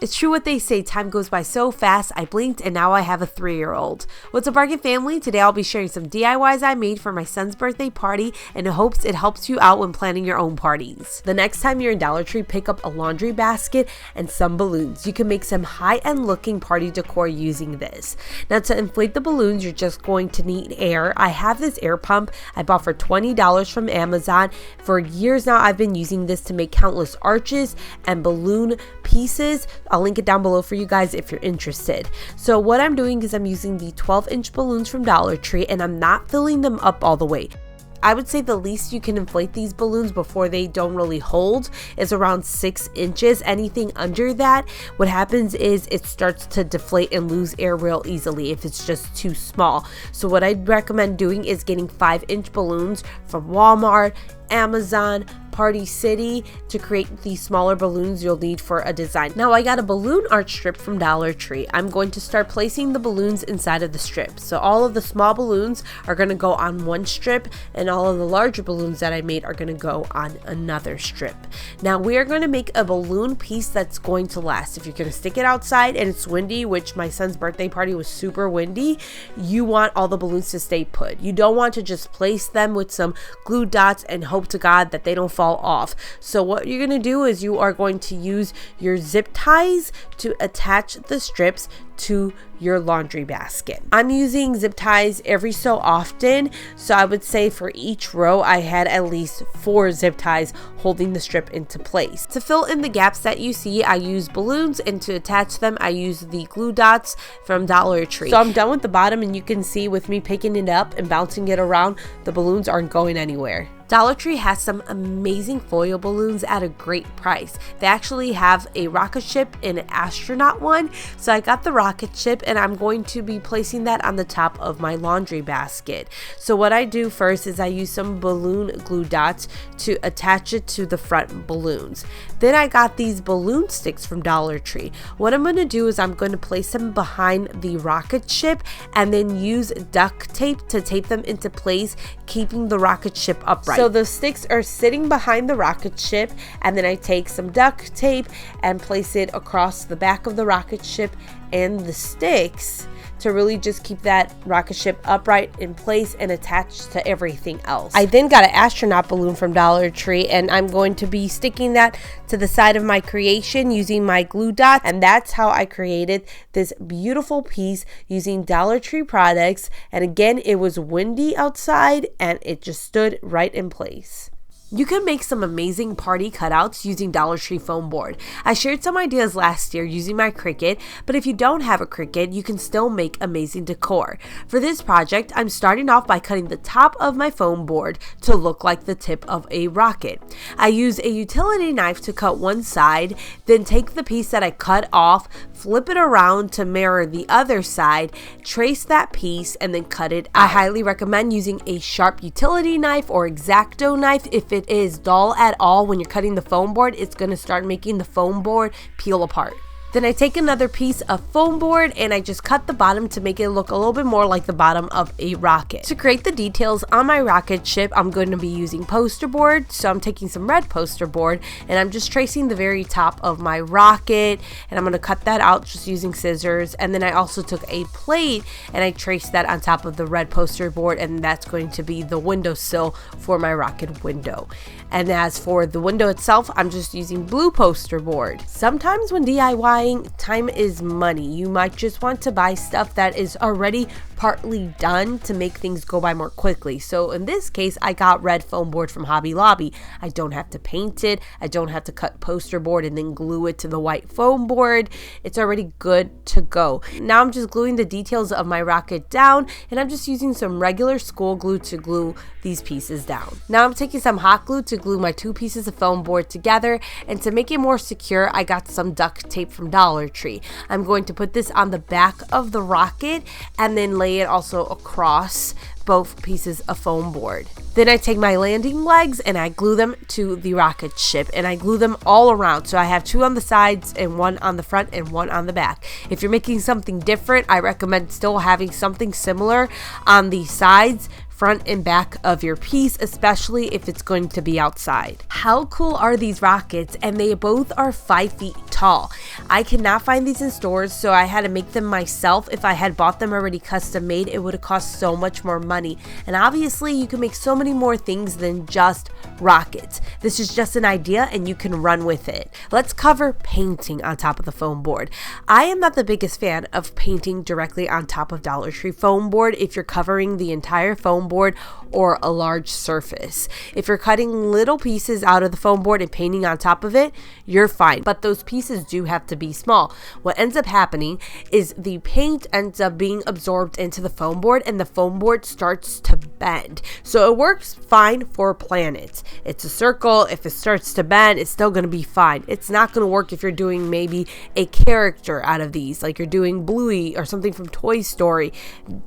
It's true what they say, time goes by so fast. I blinked and now I have a 3-year-old. What's up, Bargain family? Today I'll be sharing some DIYs I made for my son's birthday party and in hopes it helps you out when planning your own parties. The next time you're in Dollar Tree, pick up a laundry basket and some balloons. You can make some high-end looking party decor using this. Now, to inflate the balloons, you're just going to need air. I have this air pump I bought for $20 from Amazon. For years now, I've been using this to make countless arches and balloon pieces. I'll link it down below for you guys if you're interested. So what I'm doing is I'm using the 12-inch balloons from Dollar Tree and I'm not filling them up all the way. I would say the least you can inflate these balloons before they don't really hold is around 6 inches. Anything under that, what happens is it starts to deflate and lose air real easily if it's just too small. So what I'd recommend doing is getting 5-inch balloons from Walmart, Amazon, Party City to create these smaller balloons you'll need for a design. Now I got a balloon art strip from Dollar Tree. I'm going to start placing the balloons inside of the strip. So all of the small balloons are going to go on one strip and all of the larger balloons that I made are going to go on another strip. Now we are going to make a balloon piece that's going to last. If you're going to stick it outside and it's windy, which my son's birthday party was super windy, you want all the balloons to stay put. You don't want to just place them with some glue dots and hope to God that they don't fall off. So what you're going to do is you are going to use your zip ties to attach the strips to your laundry basket. I'm using zip ties every so often, so I would say for each row I had at least 4 zip ties holding the strip into place. To fill in the gaps that you see, I use balloons, and to attach them I use the glue dots from Dollar Tree. So I'm done with the bottom, and you can see with me picking it up and bouncing it around, the balloons aren't going anywhere. Dollar Tree has some amazing foil balloons at a great price. They actually have a rocket ship and an astronaut one. So I got the rocket ship and I'm going to be placing that on the top of my laundry basket. So what I do first is I use some balloon glue dots to attach it to the front balloons. Then I got these balloon sticks from Dollar Tree. What I'm going to do is I'm going to place them behind the rocket ship and then use duct tape to tape them into place, keeping the rocket ship upright. So the sticks are sitting behind the rocket ship, and then I take some duct tape and place it across the back of the rocket ship and the sticks to really just keep that rocket ship upright in place and attached to everything else. I then got an astronaut balloon from Dollar Tree, and I'm going to be sticking that to the side of my creation using my glue dot, and that's how I created this beautiful piece using Dollar Tree products. And again, it was windy outside and it just stood right in place. You can make some amazing party cutouts using Dollar Tree foam board. I shared some ideas last year using my Cricut, but if you don't have a Cricut, you can still make amazing decor. For this project, I'm starting off by cutting the top of my foam board to look like the tip of a rocket. I use a utility knife to cut one side, then take the piece that I cut off, flip it around to mirror the other side, trace that piece, and then cut it out. I highly recommend using a sharp utility knife or X-Acto knife. If it is dull at all when you're cutting the foam board, it's going to start making the foam board peel apart. Then I take another piece of foam board and I just cut the bottom to make it look a little bit more like the bottom of a rocket. To create the details on my rocket ship, I'm going to be using poster board. So I'm taking some red poster board and I'm just tracing the very top of my rocket, and I'm going to cut that out just using scissors. And then I also took a plate and I traced that on top of the red poster board, and that's going to be the windowsill for my rocket window. And as for the window itself, I'm just using blue poster board. Sometimes when DIYing, time is money. You might just want to buy stuff that is already partly done to make things go by more quickly. So in this case, I got red foam board from Hobby Lobby. I don't have to paint it. I don't have to cut poster board and then glue it to the white foam board. It's already good to go. Now I'm just gluing the details of my rocket down, and I'm just using some regular school glue to glue these pieces down. Now I'm taking some hot glue to glue my 2 pieces of foam board together, and to make it more secure, I got some duct tape from Dollar Tree. I'm going to put this on the back of the rocket and then lay it also across both pieces of foam board. Then I take my landing legs and I glue them to the rocket ship, and I glue them all around. So I have 2 on the sides and 1 on the front and 1 on the back. If you're making something different, I recommend still having something similar on the sides front and back of your piece, especially if it's going to be outside. How cool are these rockets? And they both are 5 feet tall. I cannot find these in stores, so I had to make them myself. If I had bought them already custom made, it would have cost so much more money. And obviously you can make so many more things than just rockets. This is just an idea and you can run with it. Let's cover painting on top of the foam board. I am not the biggest fan of painting directly on top of Dollar Tree foam board if you're covering the entire foam board or a large surface. If you're cutting little pieces out of the foam board and painting on top of it, you're fine. But those pieces do have to be small. What ends up happening is the paint ends up being absorbed into the foam board and the foam board starts to bend. So it works fine for planets. It's a circle. If it starts to bend, it's still going to be fine. It's not going to work if you're doing maybe a character out of these, like you're doing Bluey or something from Toy Story.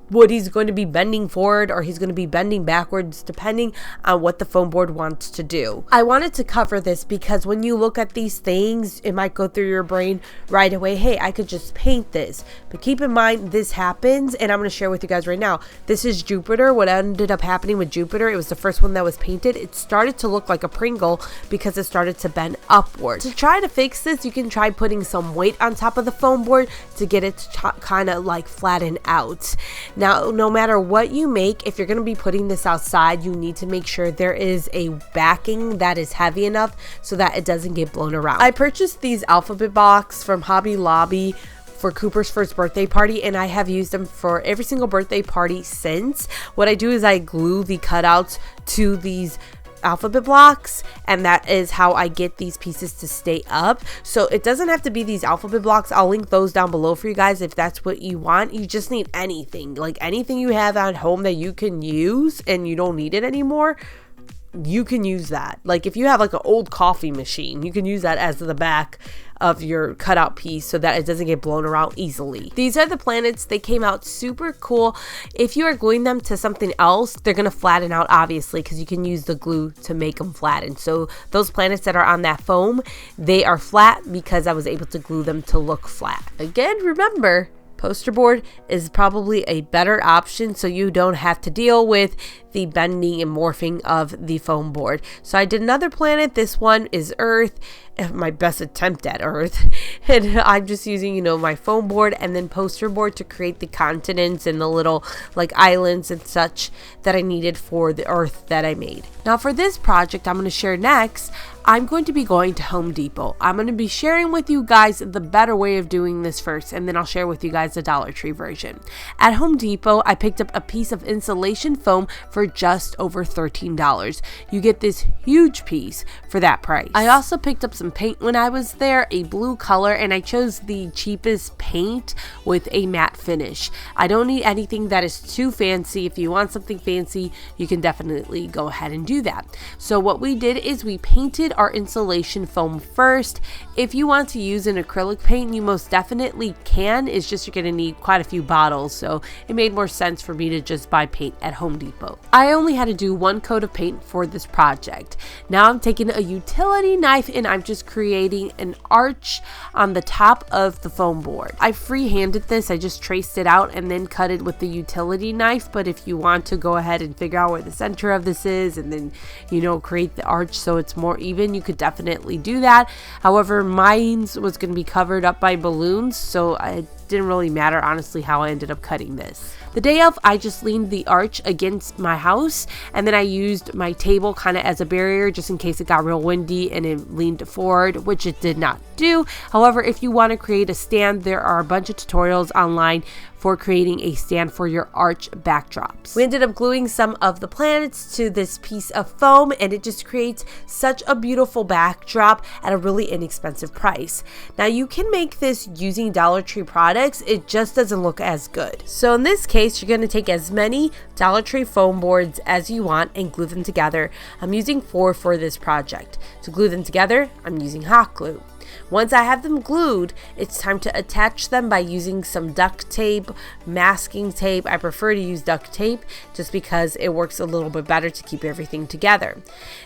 Woody's going to be bending forward or he's going to be bending backwards depending on what the foam board wants to do. I wanted to cover this because when you look at these things, it might go through your brain right away, hey, I could just paint this. But keep in mind, this happens, and I'm going to share with you guys right now. This is Jupiter. What ended up happening with Jupiter, it was the first one that was painted. It started to look like a Pringle because it started to bend upward. To try to fix this, you can try putting some weight on top of the foam board to get it to kind of like flatten out. Now, no matter what you make, if you're going to be putting this outside, you need to make sure there is a backing that is heavy enough so that it doesn't get blown around. I purchased these alphabet blocks from Hobby Lobby for Cooper's first birthday party, and I have used them for every single birthday party since. What I do is I glue the cutouts to these alphabet blocks, and that is how I get these pieces to stay up. So it doesn't have to be these alphabet blocks. I'll link those down below for you guys if that's what you want. You just need anything, like anything you have at home that you can use and you don't need it anymore, you can use that. Like if you have like an old coffee machine, you can use that as the back of your cutout piece so that it doesn't get blown around easily. These are the planets. They came out super cool. If you are gluing them to something else, they're going to flatten out obviously because you can use the glue to make them flatten. So those planets that are on that foam, they are flat because I was able to glue them to look flat. Again, remember, poster board is probably a better option so you don't have to deal with the bending and morphing of the foam board. So I did another planet. This one is Earth, my best attempt at Earth, and I'm just using, you know, my foam board and then poster board to create the continents and the little like islands and such that I needed for the Earth that I made. Now for this project I'm going to share next, I'm going to be going to Home Depot. I'm going to be sharing with you guys the better way of doing this first, and then I'll share with you guys the Dollar Tree version. At Home Depot, I picked up a piece of insulation foam for just over $13. You get this huge piece for that price. I also picked up some paint when I was there, a blue color, and I chose the cheapest paint with a matte finish. I don't need anything that is too fancy. If you want something fancy, you can definitely go ahead and do that. So what we did is we painted our insulation foam first. If you want to use an acrylic paint, you most definitely can. It's just you're going to need quite a few bottles, so it made more sense for me to just buy paint at Home Depot. I only had to do one coat of paint for this project. Now I'm taking a utility knife and I'm just creating an arch on the top of the foam board. I free-handed this. I just traced it out and then cut it with the utility knife, but if you want to go ahead and figure out where the center of this is and then, you know, create the arch so it's more even, you could definitely do that. However, mine was going to be covered up by balloons, so it didn't really matter honestly how I ended up cutting this. The day of, I just leaned the arch against my house, and then I used my table kind of as a barrier just in case it got real windy and it leaned forward, which it did not do. However, if you want to create a stand, there are a bunch of tutorials online for creating a stand for your arch backdrops. We ended up gluing some of the planets to this piece of foam, and it just creates such a beautiful backdrop at a really inexpensive price. Now you can make this using Dollar Tree products, it just doesn't look as good. So in this case, you're going to take as many Dollar Tree foam boards as you want and glue them together. I'm using 4 for this project. To glue them together, I'm using hot glue. Once I have them glued, it's time to attach them by using some duct tape, masking tape. I prefer to use duct tape just because it works a little bit better to keep everything together.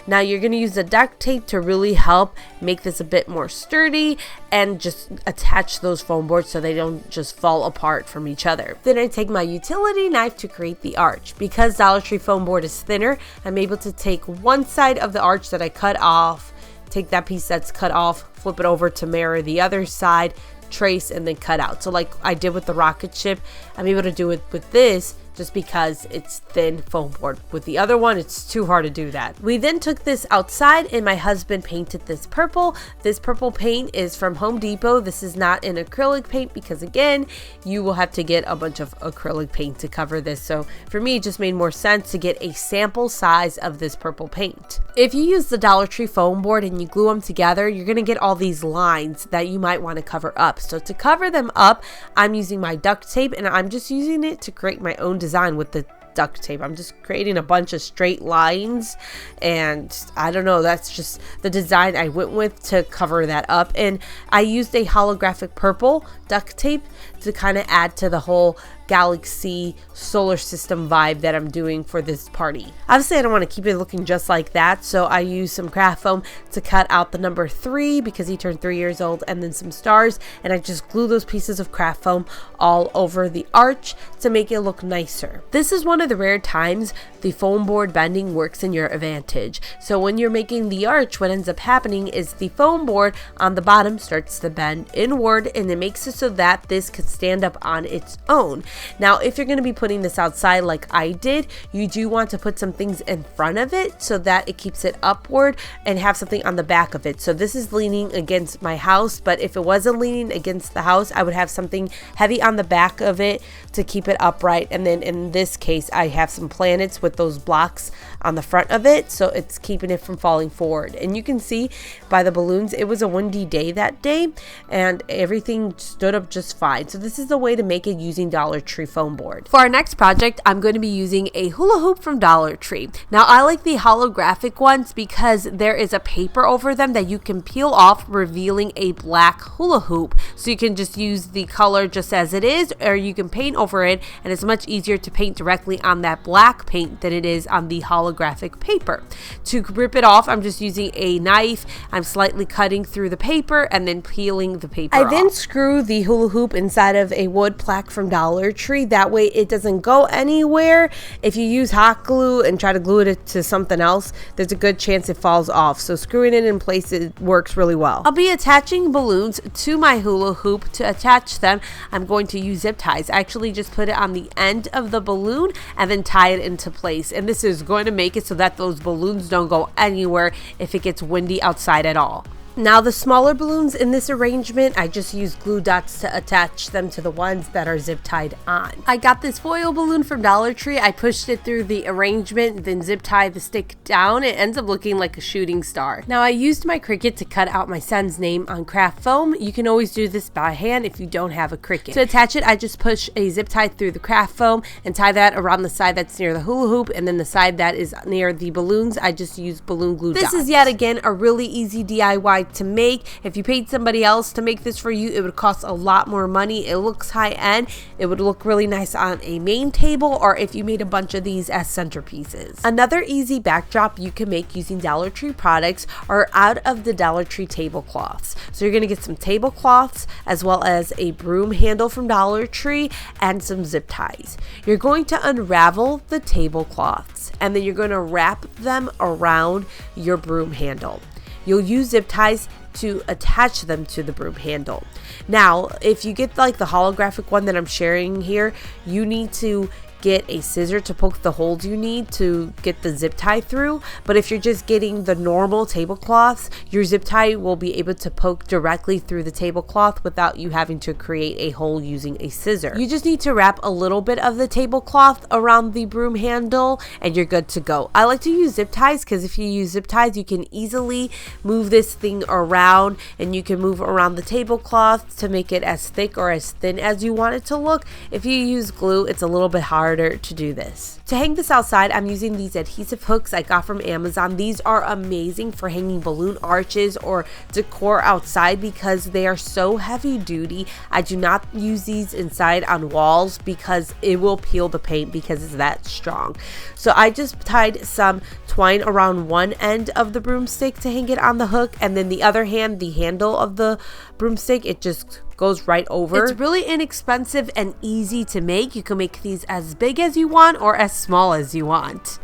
Now you're going to use the duct tape to really help make this a bit more sturdy and just attach those foam boards so they don't just fall apart from each other. Then I take my utility knife to create the arch. Because Dollar Tree foam board is thinner, I'm able to take one side of the arch that I cut off, take that piece that's cut off, flip it over to mirror the other side, trace, and then cut out. So like I did with the rocket ship, I'm able to do it with this just because it's thin foam board. With the other one, it's too hard to do that. We then took this outside and my husband painted this purple. This purple paint is from Home Depot. This is not an acrylic paint because again, you will have to get a bunch of acrylic paint to cover this. So for me, it just made more sense to get a sample size of this purple paint. If you use the Dollar Tree foam board and you glue them together, you're gonna get all these lines that you might want to cover up. So to cover them up, I'm using my duct tape and I'm just using it to create my own design with the duct tape. I'm just creating a bunch of straight lines, and I don't know, that's just the design I went with to cover that up. And I used a holographic purple duct tape to kind of add to the whole galaxy solar system vibe that I'm doing for this party. Obviously, I don't want to keep it looking just like that, so I used some craft foam to cut out the number 3 because he turned 3 years old, and then some stars, and I just glue those pieces of craft foam all over the arch to make it look nicer. This is one of the rare times the foam board bending works in your advantage. So when you're making the arch, what ends up happening is the foam board on the bottom starts to bend inward, and it makes it so that this could stand up on its own. Now, if you're going to be putting this outside like I did, you do want to put some things in front of it so that it keeps it upward and have something on the back of it. So this is leaning against my house, but if it wasn't leaning against the house, I would have something heavy on the back of it to keep it upright. And then in this case, I have some planets with those blocks on the front of it, so it's keeping it from falling forward. And you can see by the balloons, it was a windy day that day and everything stood up just fine. So this is the way to make it using Dollar Tree foam board. For our next project, I'm going to be using a hula hoop from Dollar Tree. Now I like the holographic ones because there is a paper over them that you can peel off, revealing a black hula hoop. So you can just use the color just as it is, or you can paint over it, and it's much easier to paint directly on that black paint than it is on the holographic paper. To rip it off, I'm just using a knife. I'm slightly cutting through the paper and then peeling the paper off. I then screw the hula hoop inside of a wood plaque from Dollar Tree. That way it doesn't go anywhere. If you use hot glue and try to glue it to something else, there's a good chance it falls off. So screwing it in place, it works really well. I'll be attaching balloons to my hula hoop. To attach them, I'm going to use zip ties. I actually just put it on the end of the balloon and then tie it into place. And this is going to make it so that those balloons don't go anywhere if it gets windy outside at all. Now the smaller balloons in this arrangement, I just use glue dots to attach them to the ones that are zip tied on. I got this foil balloon from Dollar Tree. I pushed it through the arrangement, then zip tied the stick down. It ends up looking like a shooting star. Now I used my Cricut to cut out my son's name on craft foam. You can always do this by hand if you don't have a Cricut. To attach it, I just push a zip tie through the craft foam and tie that around the side that's near the hula hoop, and then the side that is near the balloons, I just use balloon glue dots. This is yet again a really easy DIY to make. If you paid somebody else to make this for you, it would cost a lot more money. It looks high end. It would look really nice on a main table, or if you made a bunch of these as centerpieces. Another easy backdrop you can make using Dollar Tree products are out of the Dollar Tree tablecloths. So you're going to get some tablecloths as well as a broom handle from Dollar Tree and some zip ties. You're going to unravel the tablecloths and then you're going to wrap them around your broom handle. You'll use zip ties to attach them to the broom handle. Now, if you get like the holographic one that I'm sharing here, you need to get a scissor to poke the holes you need to get the zip tie through. But if you're just getting the normal tablecloths, your zip tie will be able to poke directly through the tablecloth without you having to create a hole using a scissor. You just need to wrap a little bit of the tablecloth around the broom handle and you're good to go. I like to use zip ties because if you use zip ties, you can easily move this thing around and you can move around the tablecloth enough to make it as thick or as thin as you want it to look. If you use glue, it's a little bit harder to do this. To hang this outside, I'm using these adhesive hooks I got from Amazon. These are amazing for hanging balloon arches or decor outside because they are so heavy duty. I do not use these inside on walls because it will peel the paint because it's that strong. So I just tied some twine around one end of the broomstick to hang it on the hook, and then the other hand, the handle of the broomstick, it just goes right over. It's really inexpensive and easy to make. You can make these as big as you want or as small as you want.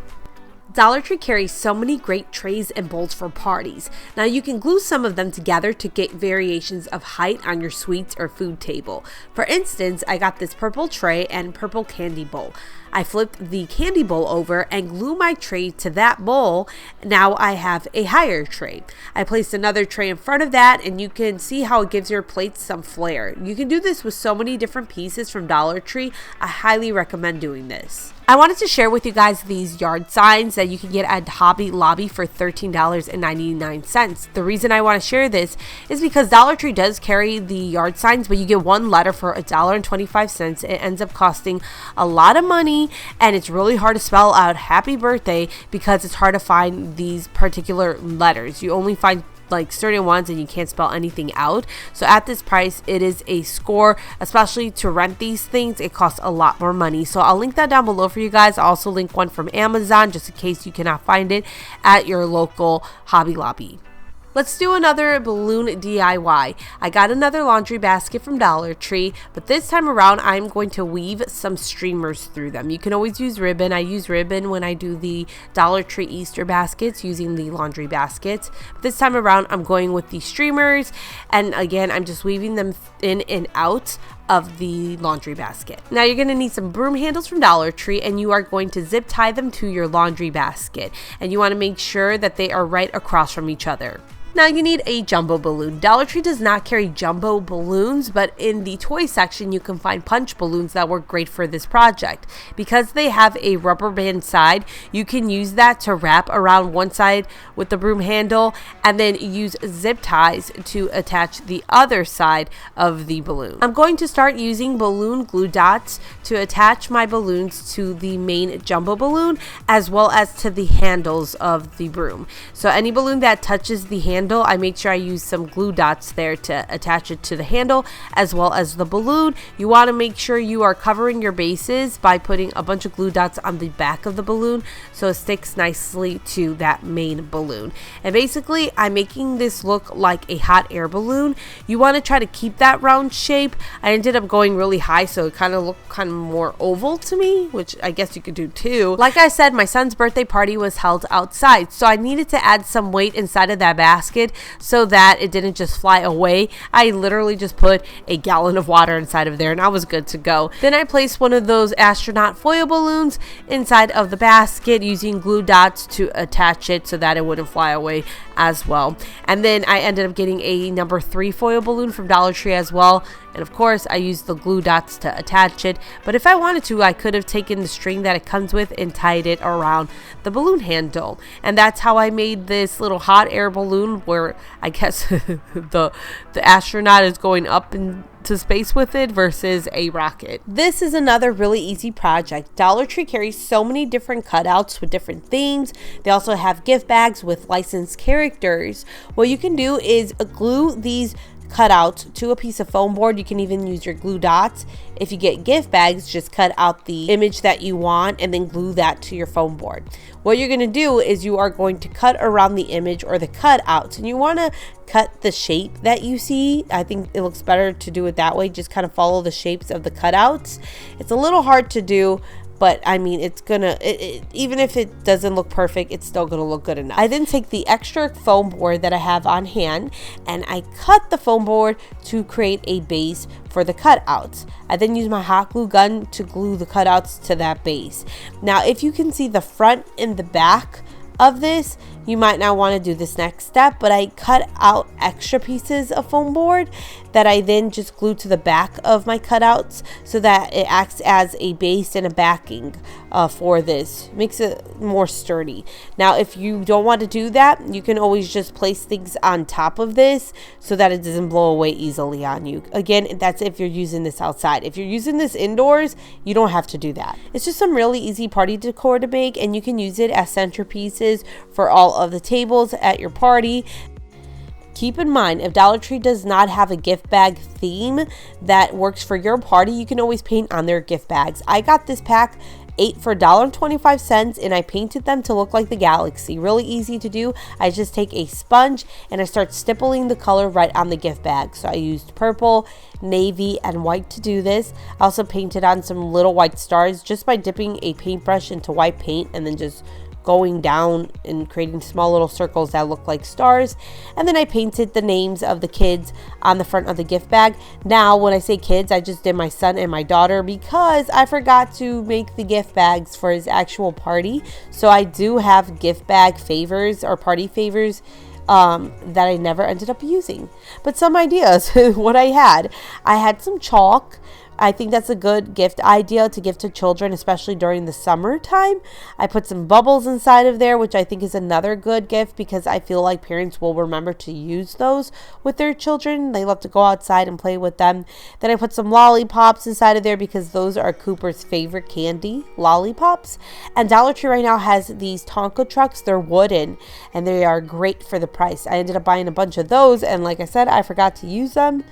Dollar Tree carries so many great trays and bowls for parties. Now you can glue some of them together to get variations of height on your sweets or food table. For instance, I got this purple tray and purple candy bowl. I flipped the candy bowl over and glue my tray to that bowl. Now I have a higher tray. I placed another tray in front of that, and you can see how it gives your plates some flair. You can do this with so many different pieces from Dollar Tree. I highly recommend doing this. I wanted to share with you guys these yard signs that you can get at Hobby Lobby for $13.99. The reason I want to share this is because Dollar Tree does carry the yard signs, but you get one letter for $1.25. It ends up costing a lot of money, and it's really hard to spell out happy birthday because it's hard to find these particular letters. You only find like certain ones and you can't spell anything out. So at this price, it is a score, especially to rent these things. It costs a lot more money. So I'll link that down below for you guys. I'll also link one from Amazon just in case you cannot find it at your local Hobby Lobby. Let's do another balloon DIY. I got another laundry basket from Dollar Tree, but this time around I'm going to weave some streamers through them. You can always use ribbon. I use ribbon when I do the Dollar Tree Easter baskets using the laundry baskets. But this time around I'm going with the streamers, and again I'm just weaving them in and out of the laundry basket. Now you're going to need some broom handles from Dollar Tree, and you are going to zip tie them to your laundry basket, and you want to make sure that they are right across from each other. Now you need a jumbo balloon. Dollar Tree does not carry jumbo balloons, but in the toy section you can find punch balloons that work great for this project. Because they have a rubber band side, you can use that to wrap around one side with the broom handle and then use zip ties to attach the other side of the balloon. I'm going to start using balloon glue dots to attach my balloons to the main jumbo balloon as well as to the handles of the broom. So any balloon that touches the handle, I made sure I used some glue dots there to attach it to the handle as well as the balloon. You want to make sure you are covering your bases by putting a bunch of glue dots on the back of the balloon so it sticks nicely to that main balloon. And basically I'm making this look like a hot air balloon. You want to try to keep that round shape. I ended up going really high so it kind of looked kind of more oval to me, which I guess you could do too. Like I said, my son's birthday party was held outside, so I needed to add some weight inside of that basket so that it didn't just fly away. I literally just put a gallon of water inside of there and I was good to go. Then I placed one of those astronaut foil balloons inside of the basket using glue dots to attach it so that it wouldn't fly away as well. And then I ended up getting a number 3 foil balloon from Dollar Tree as well. And of course I used the glue dots to attach it, but if I wanted to I could have taken the string that it comes with and tied it around the balloon handle. And that's how I made this little hot air balloon where I guess the astronaut is going up into space with it versus a rocket. This is another really easy project. Dollar Tree carries so many different cutouts with different themes. They also have gift bags with licensed characters. What you can do is glue these cutouts to a piece of foam board. You can even use your glue dots. If you get gift bags, just cut out the image that you want and then glue that to your foam board. What you're going to do is you are going to cut around the image or the cutouts, and you want to cut the shape that you see. I think it looks better to do it that way. Just kind of follow the shapes of the cutouts. It's a little hard to do, but I mean, it's gonna, even if it doesn't look perfect, it's still gonna look good enough. I then take the extra foam board that I have on hand and I cut the foam board to create a base for the cutouts. I then use my hot glue gun to glue the cutouts to that base. Now, if you can see the front and the back of this, you might not want to do this next step, but I cut out extra pieces of foam board that I then just glued to the back of my cutouts so that it acts as a base and a backing for this. Makes it more sturdy. Now, if you don't want to do that, you can always just place things on top of this so that it doesn't blow away easily on you. Again, that's if you're using this outside. If you're using this indoors, you don't have to do that. It's just some really easy party decor to make, and you can use it as centerpieces for all of the tables at your party. Keep in mind, if Dollar Tree does not have a gift bag theme that works for your party, you can always paint on their gift bags. I got this pack 8 for $1.25, and I painted them to look like the galaxy. Really easy to do. I just take a sponge and I start stippling the color right on the gift bag. So I used purple, navy, and white to do this. I also painted on some little white stars just by dipping a paintbrush into white paint and then just going down and creating small little circles that look like stars. And then I painted the names of the kids on the front of the gift bag. Now, when I say kids, I just did my son and my daughter because I forgot to make the gift bags for his actual party. So I do have gift bag favors or party favors that I never ended up using. But some ideas, what I had some chalk. I think that's a good gift idea to give to children, especially during the summertime. I put some bubbles inside of there, which I think is another good gift because I feel like parents will remember to use those with their children. They love to go outside and play with them. Then I put some lollipops inside of there because those are Cooper's favorite candy, lollipops. And Dollar Tree right now has these Tonka trucks. They're wooden and they are great for the price. I ended up buying a bunch of those, and like I said, I forgot to use them.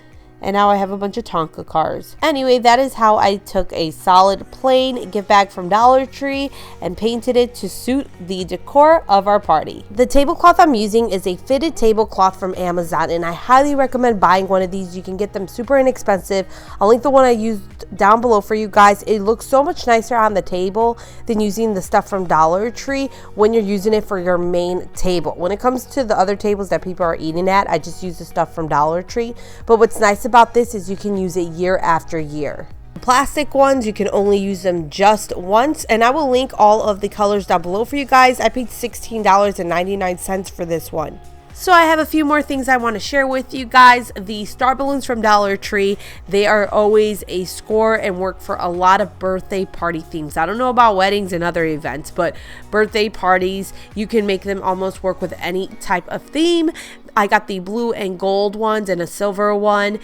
And now I have a bunch of Tonka cars. Anyway, that is how I took a solid plain gift bag from Dollar Tree and painted it to suit the decor of our party. The tablecloth I'm using is a fitted tablecloth from Amazon, and I highly recommend buying one of these. You can get them super inexpensive. I'll link the one I used down below for you guys. It looks so much nicer on the table than using the stuff from Dollar Tree when you're using it for your main table. When it comes to the other tables that people are eating at, I just use the stuff from Dollar Tree. But what's nice about this is you can use it year after year. Plastic ones, you can only use them just once, and I will link all of the colors down below for you guys. I paid $16.99 for this one. So I have a few more things I want to share with you guys. The star balloons from Dollar Tree, they are always a score and work for a lot of birthday party themes. I don't know about weddings and other events, but birthday parties, you can make them almost work with any type of theme. I got the blue and gold ones and a silver one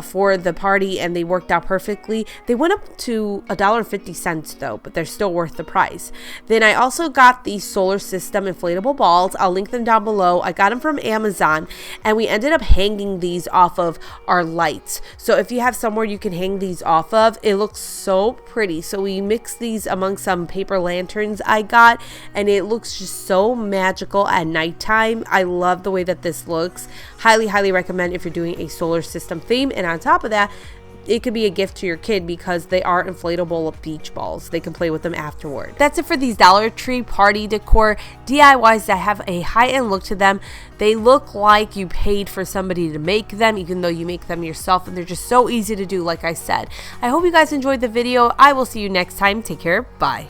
for the party, and they worked out perfectly. They went up to $1.50 though, but they're still worth the price. Then I also got the solar system inflatable balls. I'll link them down below. I got them from Amazon, and we ended up hanging these off of our lights. So if you have somewhere you can hang these off of, it looks so pretty. So we mixed these among some paper lanterns I got, and it looks just so magical at nighttime. I love the way that this looks. Highly recommend if you're doing a solar system theme. And on top of that, it could be a gift to your kid because they are inflatable beach balls. They can play with them afterward. That's it for these Dollar Tree party decor DIYs that have a high-end look to them. They look like you paid for somebody to make them, even though you make them yourself, and they're just so easy to do, like I said. I hope you guys enjoyed the video. I will see you next time. Take care. Bye.